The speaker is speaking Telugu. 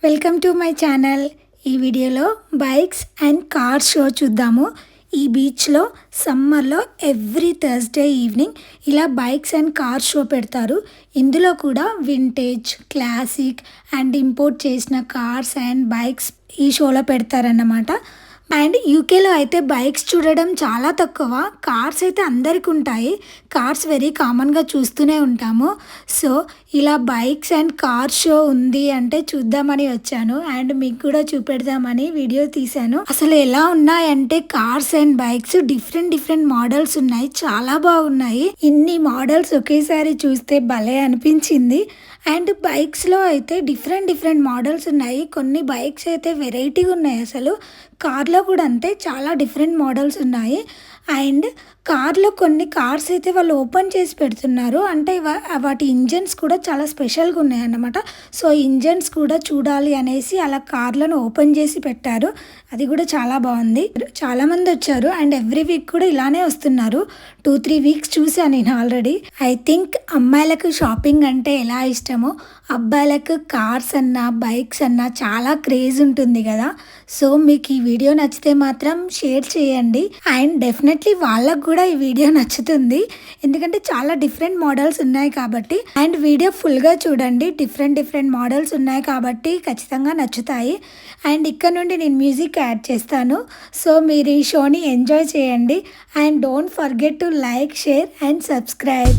Welcome to my channel. ఈ వీడియోలో బైక్స్ అండ్ కార్స్ షో చూద్దాము. ఈ బీచ్లో సమ్మర్లో ఎవ్రీ థర్స్డే ఈవినింగ్ ఇలా బైక్స్ అండ్ కార్స్ షో పెడతారు. ఇందులో కూడా వింటేజ్, క్లాసిక్ అండ్ ఇంపోర్ట్ చేసిన కార్స్ అండ్ బైక్స్ ఈ షోలో పెడతారన్నమాట. అండ్ యూకేలో అయితే బైక్స్ చూడడం చాలా తక్కువ, కార్స్ అయితే అందరికి ఉంటాయి. కార్స్ వెరీ కామన్గా చూస్తూనే ఉంటాము. సో ఇలా బైక్స్ అండ్ కార్ షో ఉంది అంటే చూద్దామని వచ్చాను అండ్ మీకు కూడా చూపెడదామని వీడియో తీశాను. అసలు ఎలా ఉన్నాయంటే cars and bikes different models ఉన్నాయి, చాలా బాగున్నాయి. ఇన్ని మోడల్స్ ఒకేసారి చూస్తే భలే అనిపించింది. అండ్ బైక్స్లో అయితే డిఫరెంట్ మోడల్స్ ఉన్నాయి. కొన్ని బైక్స్ అయితే వెరైటీగా ఉన్నాయి. అసలు కార్లో కూడా అంతే, చాలా డిఫరెంట్ మోడల్స్ ఉన్నాయి. అండ్ కార్లో కొన్ని కార్స్ అయితే వాళ్ళు ఓపెన్ చేసి పెడుతున్నారు, అంటే వాటి ఇంజన్స్ కూడా చాలా స్పెషల్గా ఉన్నాయి అన్నమాట. సో ఇంజన్స్ కూడా చూడాలి అనేసి అలా కార్లను ఓపెన్ చేసి పెట్టారు. అది కూడా చాలా బాగుంది. చాలామంది వచ్చారు అండ్ ఎవ్రీ వీక్ కూడా ఇలానే వస్తున్నారు. 2-3 వీక్స్ చూసాను నేను ఆల్రెడీ. ఐ థింక్ అమ్మాయిలకు షాపింగ్ అంటే ఎలా ఇష్టమో అబ్బాయిలకు కార్స్ అన్నా బైక్స్ అన్నా చాలా క్రేజ్ ఉంటుంది కదా. సో మీకు ఈ వీడియో నచ్చితే మాత్రం షేర్ చేయండి అండ్ డెఫినెట్లీ వాళ్ళకు కూడా ఈ వీడియో నచ్చుతుంది, ఎందుకంటే చాలా డిఫరెంట్ మోడల్స్ ఉన్నాయి కాబట్టి. అండ్ వీడియో ఫుల్గా చూడండి, డిఫరెంట్ మోడల్స్ ఉన్నాయి కాబట్టి ఖచ్చితంగా నచ్చుతాయి. అండ్ ఇక్కడ నుండి నేను మ్యూజిక్ యాడ్ చేస్తాను. సో మీరు ఈ షోని ఎంజాయ్ చేయండి and don't forget to like, share and subscribe.